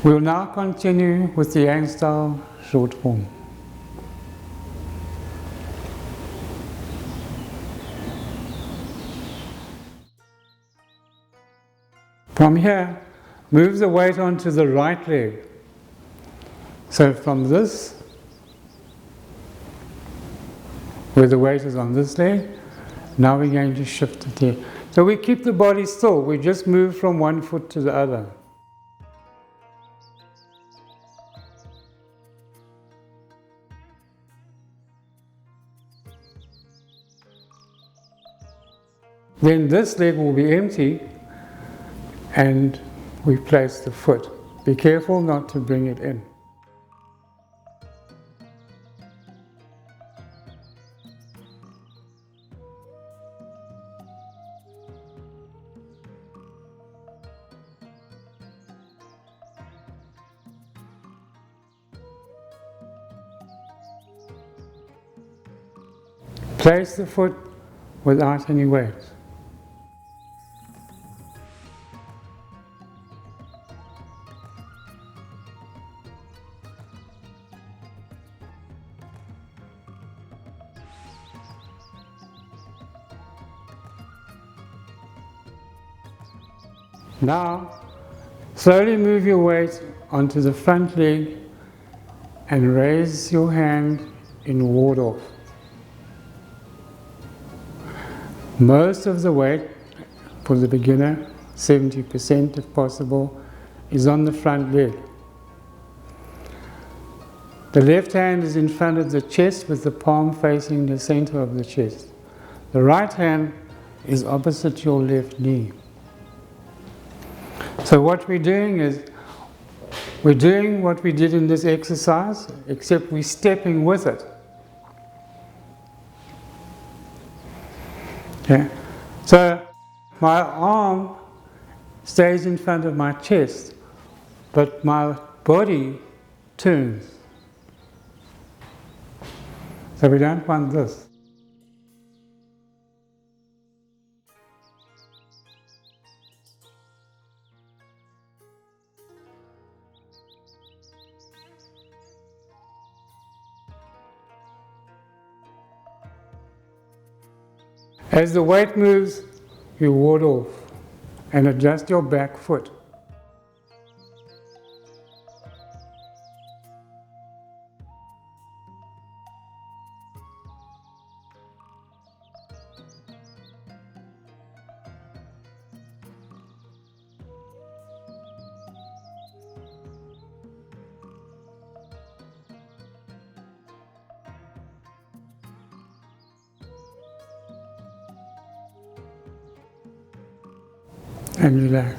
We'll now continue with the Yang style short form. From here, move the weight onto the right leg. So from this, where the weight is on this leg, now we're going to shift it here. So we keep the body still, we just move from one foot to the other. Then this leg will be empty and we place the foot. Be careful not to bring it in. Place the foot without any weight. Now, slowly move your weight onto the front leg and raise your hand in ward off. Most of the weight for the beginner, 70% if possible, is on the front leg. The left hand is in front of the chest with the palm facing the center of the chest. The right hand is opposite your left knee. So what we're doing is, we're doing what we did in this exercise, except we're stepping with it. Okay. So my arm stays in front of my chest, but my body turns. So we don't want this. As the weight moves, you ward off and adjust your back foot. And relax.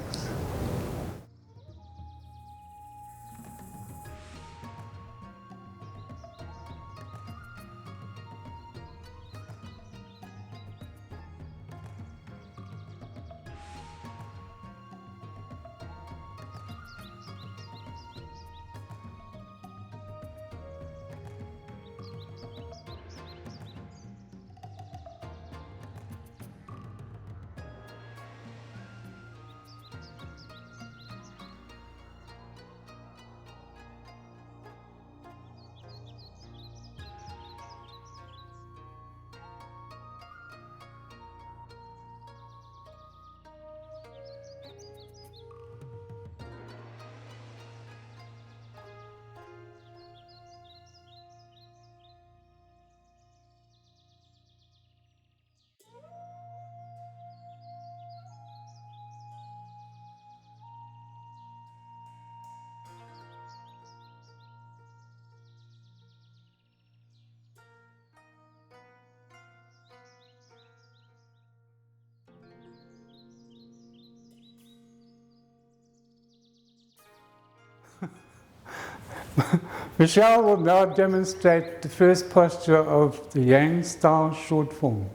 Michelle will now demonstrate the first posture of the Yang style short form.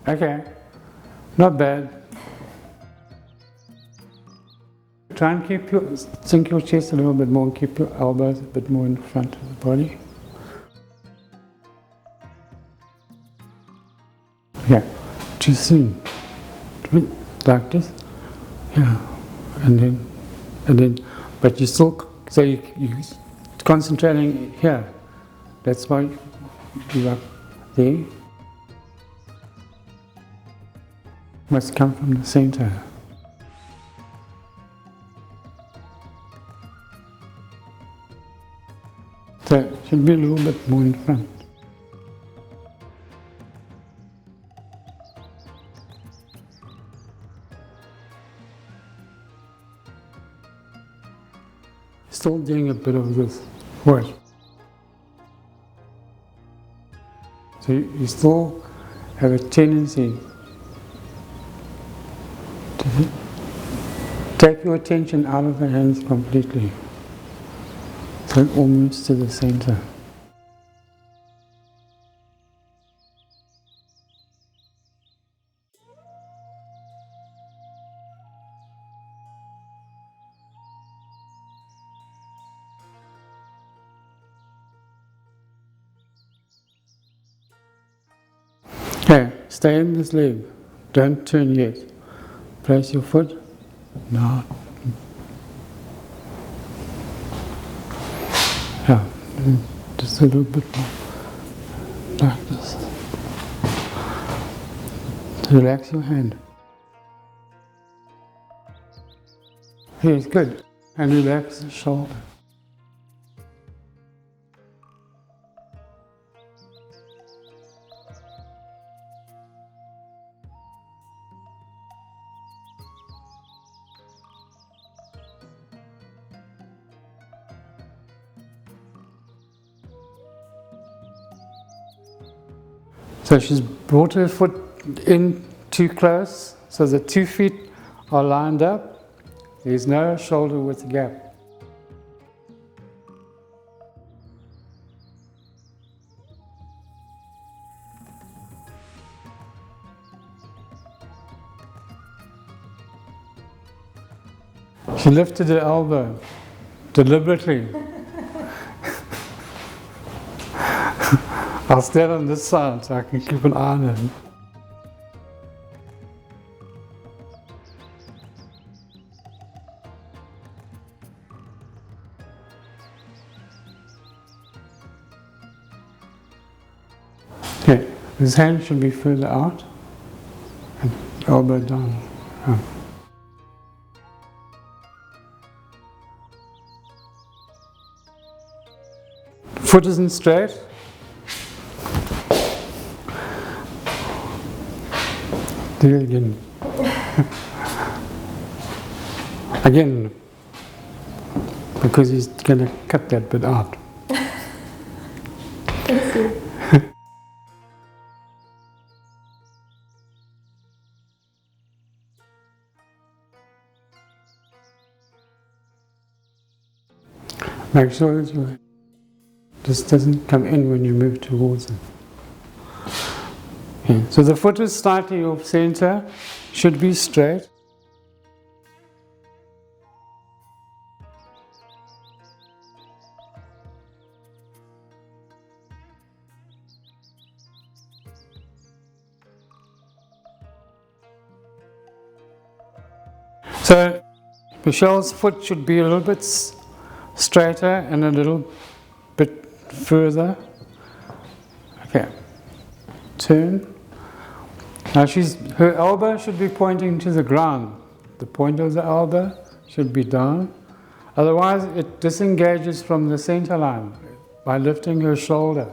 Okay, not bad. try and sink your chest a little bit more and keep your elbows a bit more in front of the body. Yeah, too soon. Like this. Yeah, and then, but you still, so you're concentrating here. That's why you are there. Must come from the center. So it should be a little bit more in front. Still doing a bit of this work. So you still have a tendency to take your attention out of the hands completely. So it all moves to the center. Okay, stay in this leg. Don't turn yet. Place your foot. No. Yeah, just a little bit more. Like this. Relax your hand. Yes, good. And relax the shoulder. So she's brought her foot in too close, so the 2 feet are lined up. There's no shoulder width gap. She lifted her elbow deliberately. I'll stand on this side so I can keep an eye on her. Okay, his hand should be further out and elbow down. Oh. Foot isn't straight. Do it again. Again, because he's going to cut that bit out. Make sure that this doesn't come in when you move towards it. Okay. So the foot is slightly off center, should be straight. So Michelle's foot should be a little bit straighter and a little bit further. Okay, turn. Now her elbow should be pointing to the ground. The point of the elbow should be down. Otherwise it disengages from the center line by lifting her shoulder.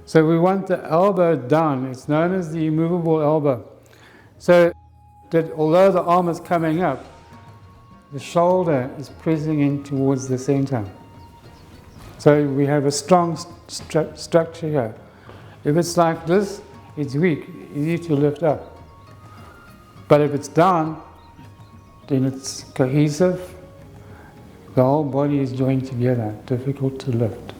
So we want the elbow down. It's known as the immovable elbow. So that although the arm is coming up, the shoulder is pressing in towards the center. So we have a strong structure here. If it's like this, it's weak, easy to lift up. But if it's down, then it's cohesive. The whole body is joined together, difficult to lift.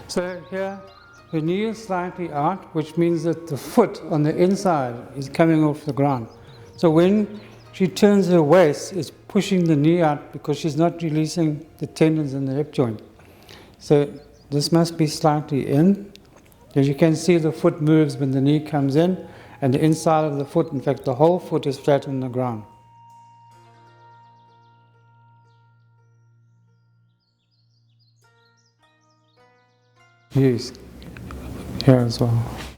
So here, the knee is slightly out, which means that the foot on the inside is coming off the ground. So when she turns her waist, it's pushing the knee out because she's not releasing the tendons in the hip joint. So this must be slightly in. As you can see, the foot moves when the knee comes in, and the inside of the foot, in fact, the whole foot is flat on the ground. Yes, here as well.